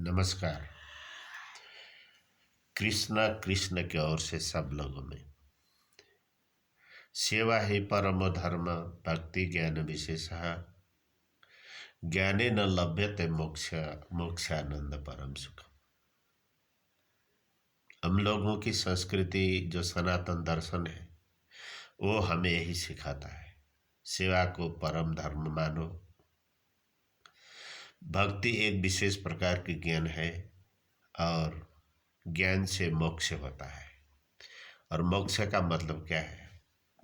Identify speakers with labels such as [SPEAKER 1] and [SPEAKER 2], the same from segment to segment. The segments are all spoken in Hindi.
[SPEAKER 1] नमस्कार। कृष्णा कृष्ण की ओर से सब लोगों में सेवा ही परमो धर्म भक्ति ज्ञान विशेषः ज्ञाने न लभ्यते मोक्ष मोक्षानंद परम सुख। हम लोगों की संस्कृति जो सनातन दर्शन है वो हमें यही सिखाता है, सेवा को परम धर्म मानो। भक्ति एक विशेष प्रकार की ज्ञान है और ज्ञान से मोक्ष होता है। और मोक्ष का मतलब क्या है?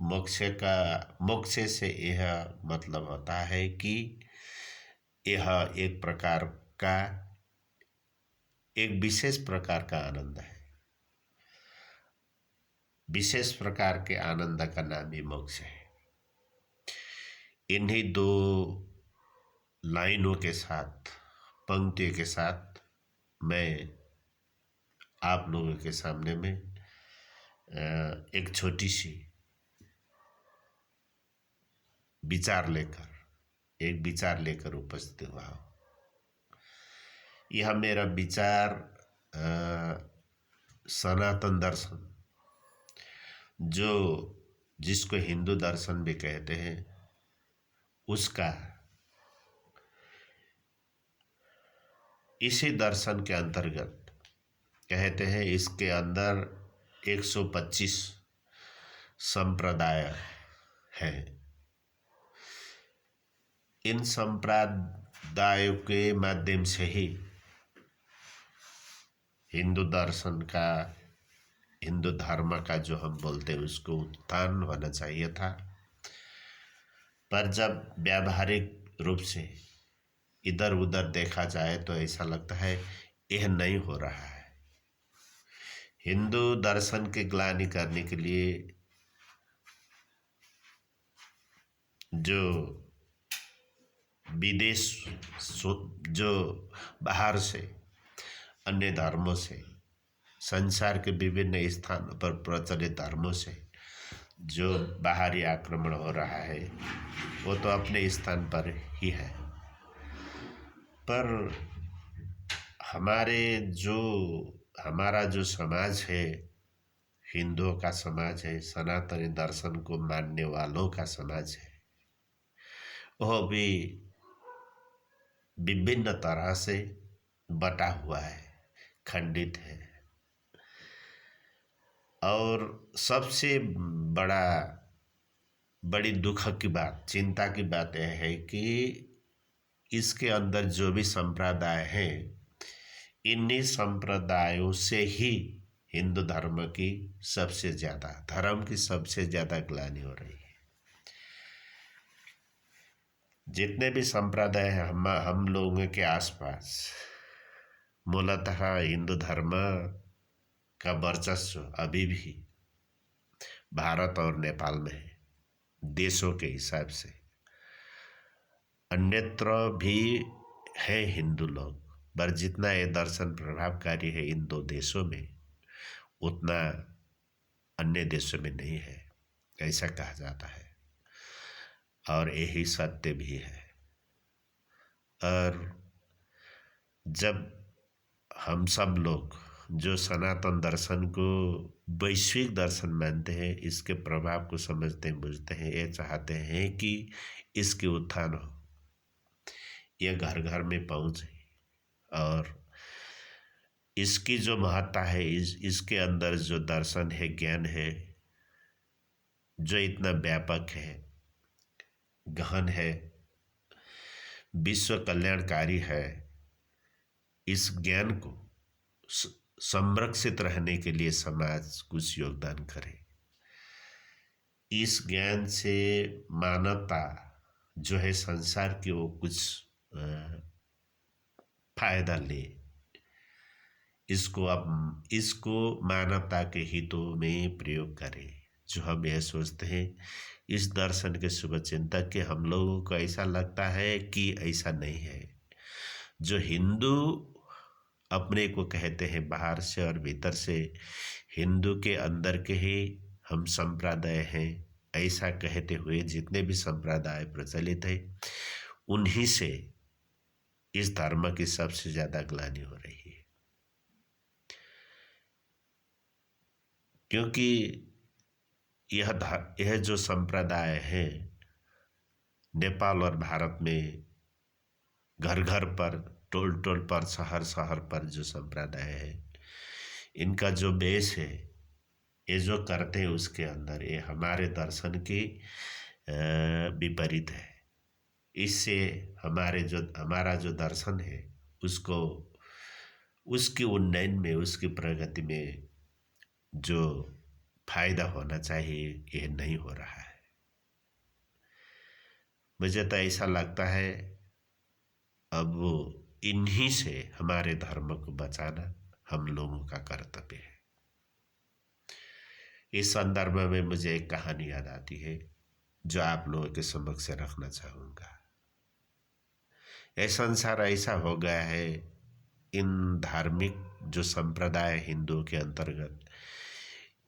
[SPEAKER 1] मोक्ष से यह मतलब होता है कि यह एक प्रकार का एक विशेष प्रकार का आनंद है। विशेष प्रकार के आनंद का नाम ही मोक्ष है। इन्हीं दो लाइनों के साथ, पंक्तियों के साथ मैं आप लोगों के सामने में एक छोटी सी एक विचार लेकर उपस्थित हुआ हूँ। यह मेरा विचार सनातन दर्शन, जिसको हिंदू दर्शन भी कहते हैं, उसका इसी दर्शन के अंतर्गत कहते हैं। इसके अंदर 125 संप्रदाय हैं। इन संप्रदायों के माध्यम से ही हिंदू दर्शन का, हिंदू धर्म का जो हम बोलते हैं उसको उत्थान होना चाहिए था। पर जब व्यावहारिक रूप से इधर उधर देखा जाए तो ऐसा लगता है यह नहीं हो रहा है। हिंदू दर्शन की ग्लानि करने के लिए जो विदेश, जो बाहर से अन्य धर्मों से, संसार के विभिन्न स्थानों पर प्रचलित धर्मों से जो बाहरी आक्रमण हो रहा है वो तो अपने स्थान पर ही है। पर हमारा जो समाज है, हिंदुओं का समाज है, सनातनी दर्शन को मानने वालों का समाज है, वह भी विभिन्न तरह से बटा हुआ है, खंडित है। और सबसे बड़ी दुख की बात, चिंता की बात यह है कि इसके अंदर जो भी संप्रदाय हैं, इन्हीं संप्रदायों से ही हिंदू धर्म की सबसे ज़्यादा ग्लानि हो रही है। जितने भी संप्रदाय हैं हम लोगों के आसपास, मूलतः हिंदू धर्म का वर्चस्व अभी भी भारत और नेपाल में है। देशों के हिसाब से अन्यत्र भी है हिंदू लोग, पर जितना ये दर्शन प्रभावकारी है इन दो देशों में, उतना अन्य देशों में नहीं है, ऐसा कहा जाता है। और यही सत्य भी है। और जब हम सब लोग जो सनातन दर्शन को वैश्विक दर्शन मानते हैं, इसके प्रभाव को समझते हैं, बुझते हैं, ये चाहते हैं कि इसकी उत्थान हो, यह घर घर में पहुँचे और इसकी जो महत्ता है, इसके अंदर जो दर्शन है, ज्ञान है, जो इतना व्यापक है, गहन है, विश्व कल्याणकारी है, इस ज्ञान को संरक्षित रहने के लिए समाज कुछ योगदान करे। इस ज्ञान से मानवता जो है संसार की, वो कुछ फायदा ले। इसको मानवता के हितों में प्रयोग करें। जो हम यह सोचते हैं, इस दर्शन के शुभचिंतक के हम लोगों को ऐसा लगता है कि ऐसा नहीं है। जो हिंदू अपने को कहते हैं बाहर से और भीतर से, हिंदू के अंदर के ही हम संप्रदाय हैं, ऐसा कहते हुए जितने भी संप्रदाय प्रचलित है, उन्हीं से इस धर्म की सबसे ज़्यादा ग्लानि हो रही है। क्योंकि यह जो संप्रदाय है नेपाल और भारत में घर घर पर, टोल टोल पर, शहर शहर पर जो संप्रदाय है, इनका जो बेस है, ये जो करते हैं उसके अंदर ये हमारे दर्शन के विपरीत है। इससे हमारा जो दर्शन है उसको, उसकी उन्नयन में, उसकी प्रगति में जो फायदा होना चाहिए यह नहीं हो रहा है। मुझे तो ऐसा लगता है अब इन्हीं से हमारे धर्म को बचाना हम लोगों का कर्तव्य है। इस संदर्भ में मुझे एक कहानी याद आती है जो आप लोगों के समक्ष रखना चाहूँगा। यह संसार ऐसा हो गया है, इन धार्मिक जो संप्रदाय हिंदुओं के अंतर्गत,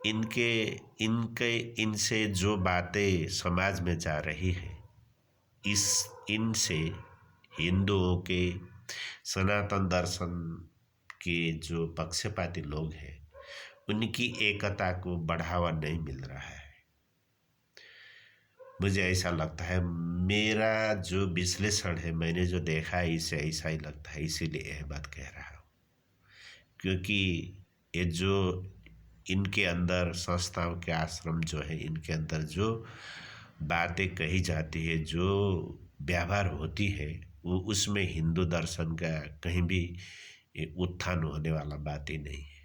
[SPEAKER 1] इनके इनके इनसे जो बातें समाज में जा रही है, इनसे हिंदुओं के सनातन दर्शन के जो पक्षपाती लोग हैं उनकी एकता को बढ़ावा नहीं मिल रहा है। मुझे ऐसा लगता है, मेरा जो विश्लेषण है, मैंने जो देखा है, इसे ऐसा ही लगता है, इसीलिए यह बात कह रहा हूँ। क्योंकि ये जो इनके अंदर संस्थाओं के आश्रम जो है, इनके अंदर जो बातें कही जाती है, जो व्यवहार होती है, वो उसमें हिंदू दर्शन का कहीं भी उत्थान होने वाला बात ही नहीं है।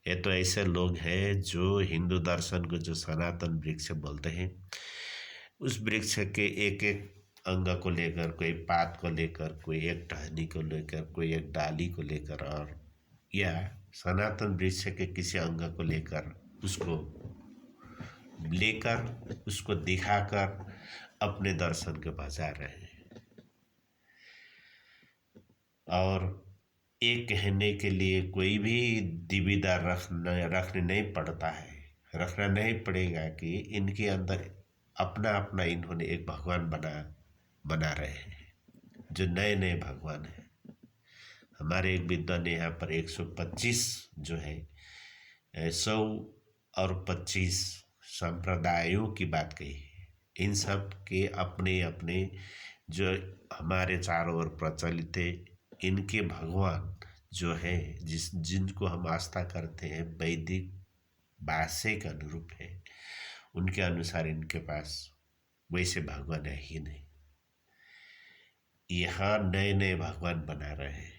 [SPEAKER 1] ये तो ऐसे लोग हैं जो हिंदू दर्शन को, जो सनातन वृक्ष बोलते हैं, उस वृक्ष के एक एक अंग को लेकर, कोई पात को लेकर, कोई एक टहनी को लेकर, कोई एक डाली को लेकर, और या सनातन वृक्ष के किसी अंग को लेकर उसको दिखाकर अपने दर्शन को बचा रहे हैं। और एक कहने के लिए कोई भी दुविधा रखने नहीं पड़ता है, रखना नहीं पड़ेगा कि इनके अंदर अपना अपना इन्होंने एक भगवान बना रहे हैं, जो नए नए भगवान हैं। हमारे एक विद्वान ने यहाँ पर 125 जो है 100 और 25 संप्रदायों की बात कही है। इन सब के अपने अपने जो हमारे चारों ओर प्रचलित है, इनके भगवान जो है, जिनको हम आस्था करते हैं, वैदिक भाष्य के अनुरूप है, उनके अनुसार इनके पास वैसे भगवान है ही नहीं। यहाँ नए नए भगवान बना रहे हैं।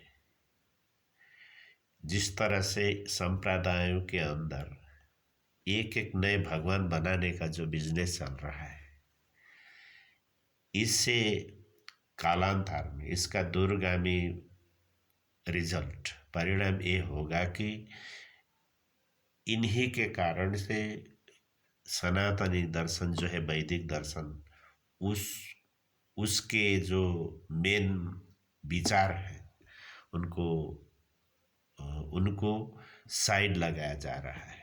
[SPEAKER 1] जिस तरह से संप्रदायों के अंदर एक एक नए भगवान बनाने का जो बिजनेस चल रहा है, इससे कालांतर में इसका दूरगामी परिणाम ये होगा कि इन्हीं के कारण से सनातनी दर्शन जो है, वैदिक दर्शन, उसके जो मेन विचार है, उनको साइड लगाया जा रहा है।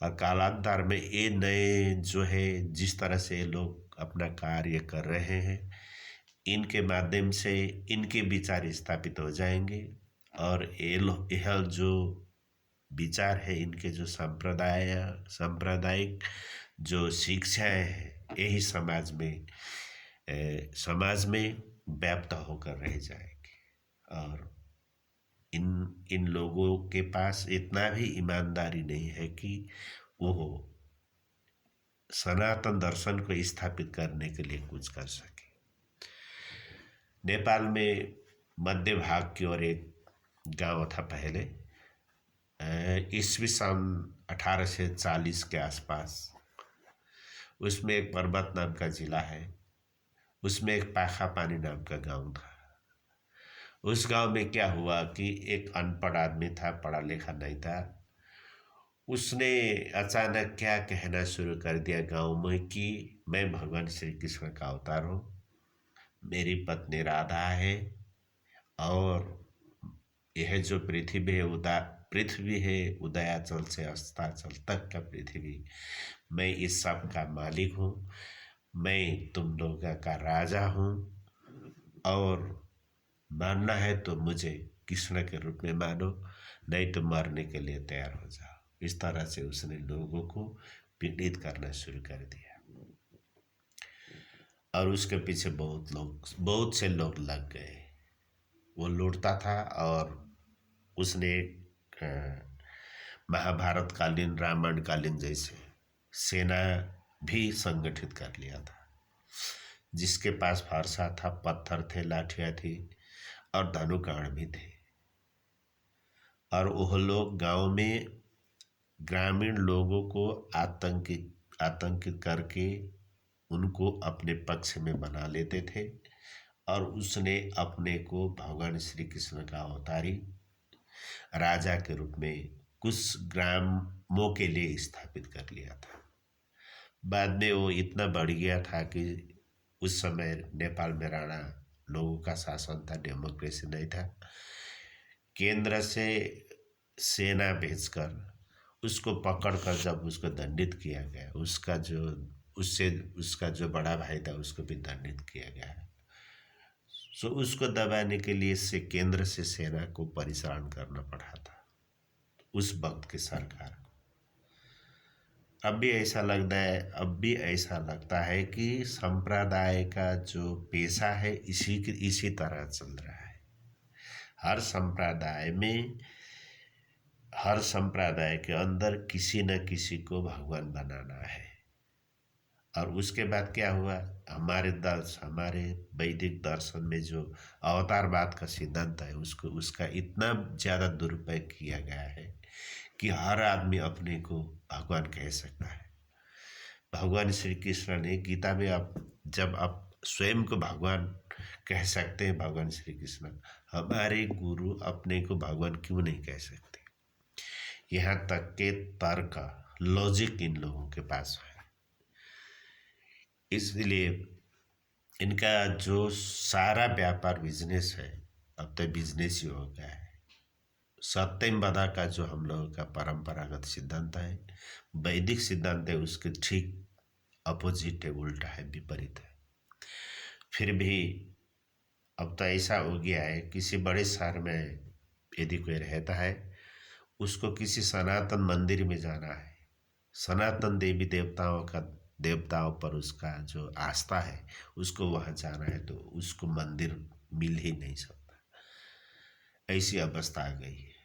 [SPEAKER 1] और कालांतर में ये नए जो है, जिस तरह से लोग अपना कार्य कर रहे हैं, इनके माध्यम से इनके विचार स्थापित हो जाएंगे, और यह जो विचार है, इनके जो सांप्रदायिक जो शिक्षाएं हैं, यही समाज में व्याप्त होकर रह जाएगी। और इन लोगों के पास इतना भी ईमानदारी नहीं है कि वो सनातन दर्शन को स्थापित करने के लिए कुछ कर सके। नेपाल में मध्य भाग की ओर एक गांव था पहले, ईस्वी सन 1840 के आसपास। उसमें एक पर्वत नाम का जिला है, उसमें एक पाखा पानी नाम का गांव था। उस गांव में क्या हुआ कि एक अनपढ़ आदमी था, पढ़ा लिखा नहीं था। उसने अचानक क्या कहना शुरू कर दिया गांव में कि मैं भगवान श्री कृष्ण का अवतार हूँ, मेरी पत्नी राधा है, और यह जो पृथ्वी है उदयाचल से अस्ताचल तक का पृथ्वी, मैं इस सब का मालिक हूँ, मैं तुम लोगों का राजा हूँ, और मानना है तो मुझे कृष्ण के रूप में मानो, नहीं तो मरने के लिए तैयार हो जाओ। इस तरह से उसने लोगों को पीड़ित करना शुरू कर दिया और उसके पीछे बहुत से लोग लग गए। वो लूटता था और उसने महाभारत कालीन, रामायण कालीन जैसे सेना भी संगठित कर लिया था। जिसके पास फरसा था, पत्थर थे, लाठियाँ थी और धनुकाण भी थे। और वह लोग गांव में ग्रामीण लोगों को आतंकित करके उनको अपने पक्ष में बना लेते थे। और उसने अपने को भगवान श्री कृष्ण का अवतारी राजा के रूप में कुछ ग्रामों के लिए स्थापित कर लिया था। बाद में वो इतना बढ़ गया था कि उस समय नेपाल में राणा लोगों का शासन था, डेमोक्रेसी नहीं था। केंद्र से सेना भेजकर उसको पकड़कर जब उसको दंडित किया गया, उसका जो बड़ा भाई था उसको भी दंडित किया गया। सो उसको दबाने के लिए से केंद्र से सेना को परिचालन करना पड़ा था उस वक्त की सरकार को। अब भी ऐसा लगता है कि संप्रदाय का जो पेशा है इसी तरह चल रहा है। हर संप्रदाय के अंदर किसी न किसी को भगवान बनाना है। और उसके बाद क्या हुआ, हमारे वैदिक दर्शन में जो अवतारवाद का सिद्धांत है उसका इतना ज़्यादा दुरुपयोग किया गया है कि हर आदमी अपने को भगवान कह सकता है। भगवान श्री कृष्ण ने गीता में जब आप स्वयं को भगवान कह सकते हैं, भगवान श्री कृष्ण, हमारे गुरु अपने को भगवान क्यों नहीं कह सकते? यहाँ तक के तर्क, लॉजिक इन लोगों के पास है। इसलिए इनका जो सारा व्यापार बिजनेस है, अब तो बिजनेस ही हो गया है। सत्यमवदा का जो हम लोगों का परंपरागत सिद्धांत है, वैदिक सिद्धांत है, उसके ठीक अपोजिट है, उल्टा है, विपरीत है। फिर भी अब तो ऐसा हो गया है, किसी बड़े शहर में यदि कोई रहता है, उसको किसी सनातन मंदिर में जाना है, सनातन देवताओं पर उसका जो आस्था है, उसको वहाँ जाना है तो उसको मंदिर मिल ही नहीं सकता। ऐसी अवस्था आ गई है।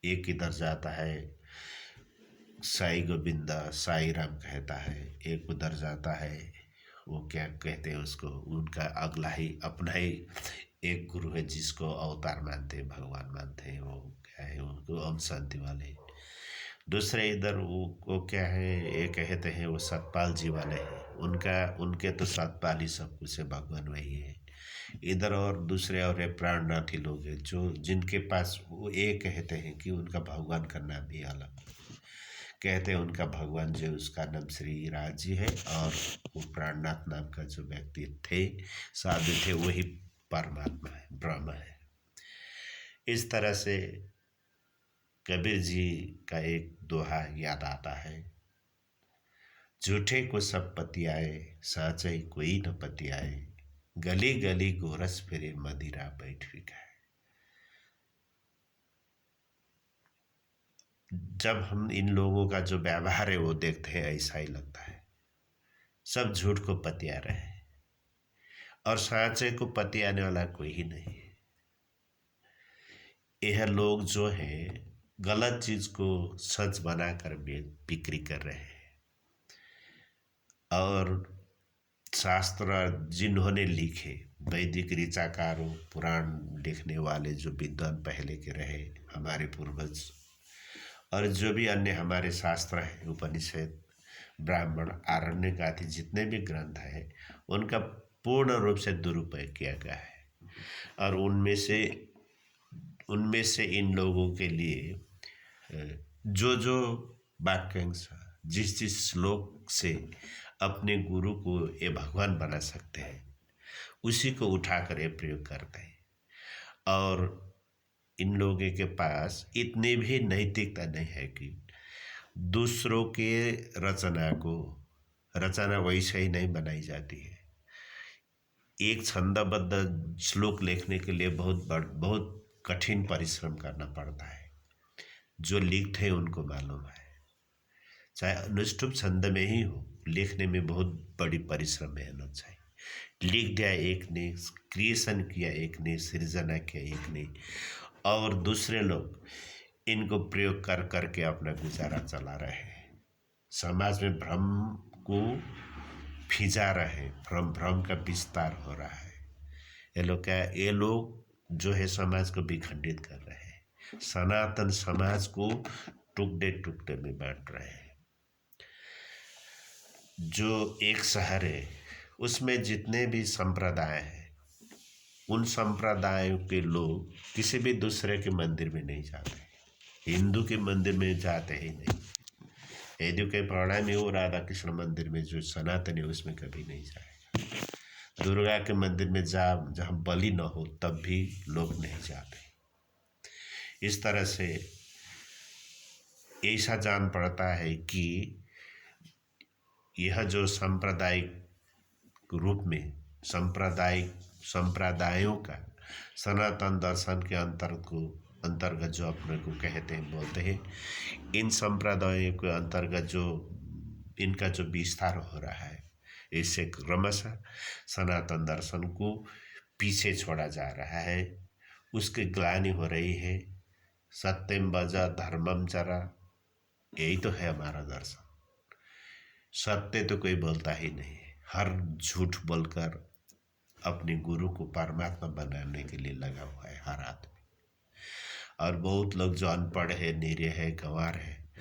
[SPEAKER 1] एक इधर जाता है साई गोविंदा, साई राम कहता है, एक उधर जाता है, वो क्या कहते हैं उसको, उनका अगला ही अपना ही एक गुरु है जिसको अवतार मानते हैं, भगवान मानते हैं, वो क्या है, उनको ओम शांति वाले। दूसरे इधर वो क्या है, ये कहते हैं वो सतपाल जी वाले हैं, उनके तो सतपाल ही सब कुछ है, भगवान वही है। इधर और दूसरे और प्राणनाथी लोग हैं जो जिनके पास वो ये कहते हैं कि उनका भगवान का नाम ही अलग, कहते हैं उनका भगवान जो उसका नाम श्री राज जी है, और वो प्राणनाथ नाम का जो व्यक्ति थे, साधु थे, वही परमात्मा है, ब्रह्म है। इस तरह से कबीर जी का एक दोहा याद आता है, झूठे को सब पतियाए, साचई कोई न पतियाए, गली गली गोरस फिरे मदिरा बैठ है। जब हम इन लोगों का जो व्यवहार है वो देखते हैं, ऐसा ही लगता है सब झूठ को पतिया रहे हैं और साचे को पतियाने वाला कोई ही नहीं है। यह लोग जो हैं गलत चीज को सच बनाकर बिक्री कर रहे हैं। और शास्त्र जिन्होंने लिखे, वैदिक ऋचाकारों, पुराण लिखने वाले जो विद्वान पहले के रहे हमारे पूर्वज, और जो भी अन्य हमारे शास्त्र हैं, उपनिषद, ब्राह्मण, आरण्यक आदि जितने भी ग्रंथ हैं, उनका पूर्ण रूप से दुरुपयोग किया गया है। और उनमें से इन लोगों के लिए जो वाक्यांश, जिस श्लोक से अपने गुरु को ये भगवान बना सकते हैं, उसी को उठाकर ये प्रयोग करते हैं। और इन लोगों के पास इतनी भी नैतिकता नहीं है कि दूसरों के रचना वैसे ही नहीं बनाई जाती है। एक छंदबद्ध श्लोक लिखने के लिए बहुत कठिन परिश्रम करना पड़ता है। जो लिखते हैं उनको मालूम है। चाहे अनुष्टुप छंद में ही हो, लिखने में बहुत बड़ी परिश्रम मेहनत चाहिए। लिख दिया एक ने, क्रिएशन किया एक ने, सृजना किया एक ने, और दूसरे लोग इनको प्रयोग कर करके अपना गुजारा चला रहे हैं। समाज में भ्रम को फिजा रहे, भ्रम का विस्तार हो रहा है। ये लोग जो है समाज को विखंडित कर रहे हैं, सनातन समाज को टुकड़े टुकड़े में बांट रहे हैं। जो एक शहर है उसमें जितने भी संप्रदाय हैं, उन संप्रदायों के लोग किसी भी दूसरे के मंदिर में नहीं जाते। हिंदू के मंदिर में जाते ही नहीं। हिंदू के पौड़ा में वो राधा कृष्ण मंदिर में जो सनातन है उसमें कभी नहीं जाएगा। दुर्गा के मंदिर में जहाँ बलि न हो तब भी लोग नहीं जाते। इस तरह से ऐसा जान पड़ता है कि यह जो सांप्रदायिक रूप में संप्रदायों का सनातन दर्शन के अंतर्गत जो अपने को कहते हैं, बोलते हैं, इन संप्रदायों के अंतर्गत जो इनका जो विस्तार हो रहा है, इससे क्रमशः सनातन दर्शन को पीछे छोड़ा जा रहा है। उसकी ग्लानि हो रही है। सत्यम बजा धर्मम चरा, यही तो है हमारा दर्शन। सत्य तो कोई बोलता ही नहीं है। हर झूठ बोलकर अपने गुरु को परमात्मा बनाने के लिए लगा हुआ है हर आदमी। और बहुत लोग जो अनपढ़ है, निरीह है, गंवार है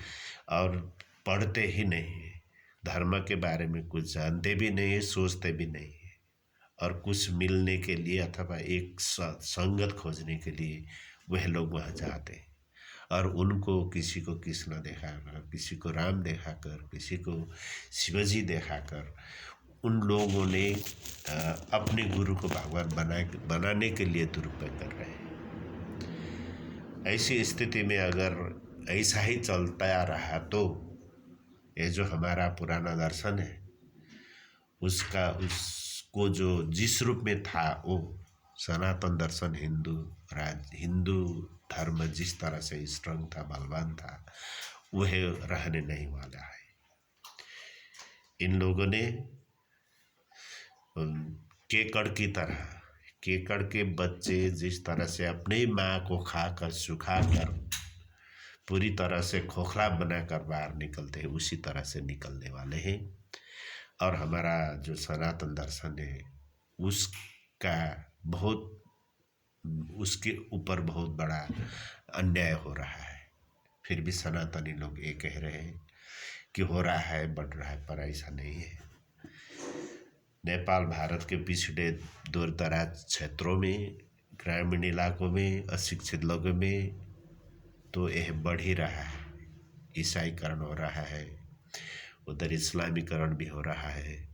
[SPEAKER 1] और पढ़ते ही नहीं है, धर्म के बारे में कुछ जानते भी नहीं है, सोचते भी नहीं है, और कुछ मिलने के लिए अथवा एक संगत खोजने के लिए वह लोग वहाँ जाते हैं। और उनको किसी को कृष्ण दिखाकर, किसी को राम दिखाकर, किसी को शिवजी दिखाकर उन लोगों ने अपने गुरु को भगवान बनाने के लिए दुरुपयोग कर रहे हैं। ऐसी स्थिति में अगर ऐसा ही चलता रहा तो ये जो हमारा पुराना दर्शन है उसको जो जिस रूप में था, वो सनातन दर्शन हिंदू धर्म जिस तरह से स्ट्रॉन्ग था, बलवान था, वह रहने नहीं वाला है। इन लोगों ने केकड़ के बच्चे जिस तरह से अपनी माँ को खाकर सुखाकर पूरी तरह से खोखला बनाकर बाहर निकलते हैं, उसी तरह से निकलने वाले हैं। और हमारा जो सनातन दर्शन है उसके ऊपर बहुत बड़ा अन्याय हो रहा है। फिर भी सनातनी लोग ये कह रहे हैं कि हो रहा है, बढ़ रहा है, पर ऐसा नहीं है। नेपाल भारत के पिछड़े दूर दराज क्षेत्रों में, ग्रामीण इलाकों में, अशिक्षित लोगों में तो यह बढ़ ही रहा है। ईसाईकरण हो रहा है, उधर इस्लामीकरण भी हो रहा है।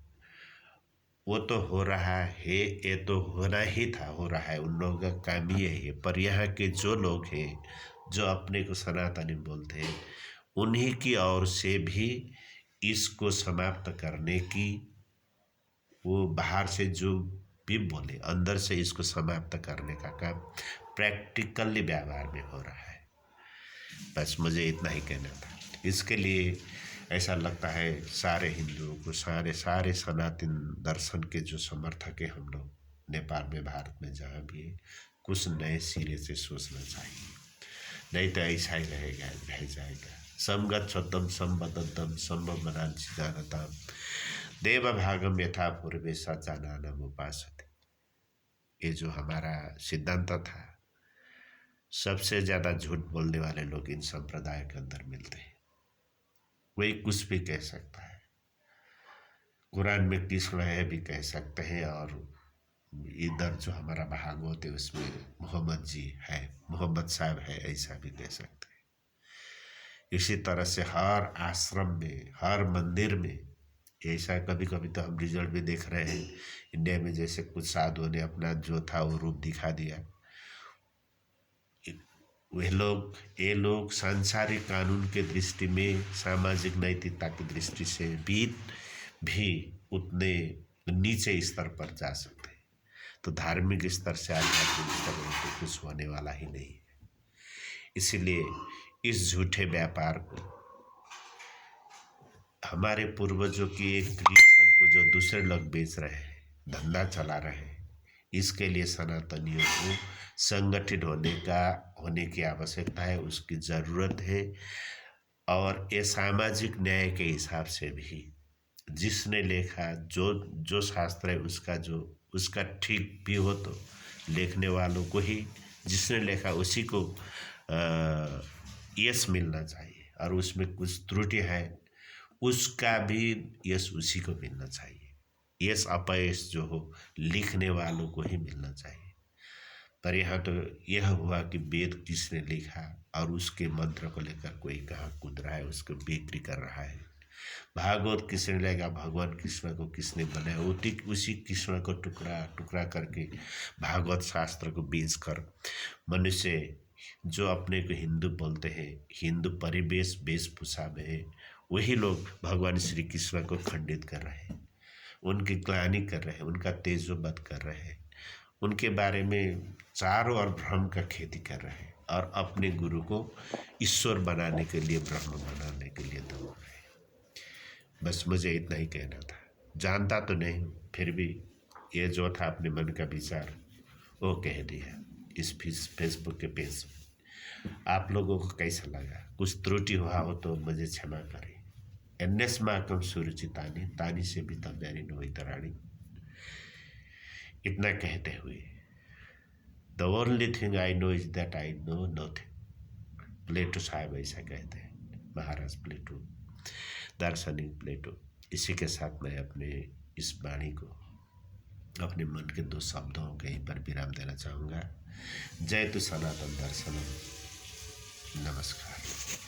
[SPEAKER 1] वो तो हो रहा है, ये तो होना ही था, हो रहा है, उन लोगों का काम ये है। पर यहाँ के जो लोग हैं जो अपने को सनातनी बोलते हैं, उन्हीं की ओर से भी इसको समाप्त करने की, वो बाहर से जो भी बोले, अंदर से इसको समाप्त करने का काम प्रैक्टिकली व्यवहार में हो रहा है। बस मुझे इतना ही कहना था। इसके लिए ऐसा लगता है सारे हिंदुओं को, सारे सनातन दर्शन के जो समर्थक है हम लोग, नेपाल में, भारत में, जहाँ भी है, कुछ नए सिरे से सोचना चाहिए। नहीं तो ऐसा ही रह जाएगा। समगत शब्दम संबद्धम संभवनांचि जानताम देव भागम यथा पूर्वे सज्जनानाम उपासते। ये जो हमारा सिद्धांत था, सबसे ज़्यादा झूठ बोलने वाले लोग इन संप्रदाय के अंदर मिलते हैं। कोई कुछ भी कह सकता है, कुरान में कृष्ण है भी कह सकते हैं, और इधर जो हमारा भागवत है उसमें मोहम्मद जी है, मोहम्मद साहब है, ऐसा भी कह सकते हैं। इसी तरह से हर आश्रम में, हर मंदिर में ऐसा कभी कभी तो हम रिजल्ट भी देख रहे हैं इंडिया में। जैसे कुछ साधुओं ने अपना जो था वो रूप दिखा दिया। ये लोग सांसारिक कानून के दृष्टि में, सामाजिक नैतिकता की दृष्टि से भी उतने नीचे स्तर पर जा सकते हैं। तो धार्मिक स्तर से आध्यात्मिक स्तर में तो कुछ होने वाला ही नहीं है। इसीलिए इस झूठे व्यापार को, हमारे पूर्वजों की एक क्रिएशन को जो दूसरे लोग बेच रहे हैं, धंधा चला रहे हैं, इसके लिए सनातनियों को संगठित होने की आवश्यकता है, उसकी ज़रूरत है। और ये सामाजिक न्याय के हिसाब से भी जिसने लेखा, जो शास्त्र है उसका ठीक भी हो तो लिखने वालों को ही, जिसने लेखा उसी को यश मिलना चाहिए, और उसमें कुछ त्रुटि है उसका भी यश उसी को मिलना चाहिए। यश अपयश जो हो लिखने वालों को ही मिलना चाहिए। पर यहाँ तो यह हुआ कि वेद किसने लिखा और उसके मंत्र को लेकर कोई कहाँ कूद रहा है, उसको बिक्री कर रहा है। भागवत किसने लेगा, भगवान कृष्ण को किसने बनाया, उसी कृष्ण को टुकड़ा टुकड़ा करके भागवत शास्त्र को बेच कर मनुष्य जो अपने को हिंदू बोलते हैं, हिंदू परिवेश वेशभूषा में है, वही लोग भगवान श्री कृष्ण को खंडित कर रहे हैं, उनकी ग्लानि कर रहे हैं, उनका तेजोवध कर रहे हैं, उनके बारे में चारों ओर भ्रम का खेती कर रहे हैं, और अपने गुरु को ईश्वर बनाने के लिए, ब्रह्म बनाने के लिए दौड़ रहे हैं। बस मुझे इतना ही कहना था। जानता तो नहीं, फिर भी ये जो था अपने मन का विचार वो कह दिया इस फेसबुक के पेज में। आप लोगों को कैसा लगा? कुछ त्रुटि हुआ हो तो मुझे क्षमा करें। एन्नेस्माकम सुरुचितानी तानी से भी तब्यारी नोई तराणी। इतना कहते हुए, the only thing I know is that I know nothing. Plato साहब ऐसा कहते हैं, महाराज प्लेटो, दार्शनिक प्लेटो। इसी के साथ मैं अपने इस वाणी को, अपने मन के 2 शब्दों के यहीं पर विराम देना चाहूँगा। जय तु सनातन दर्शनम। नमस्कार।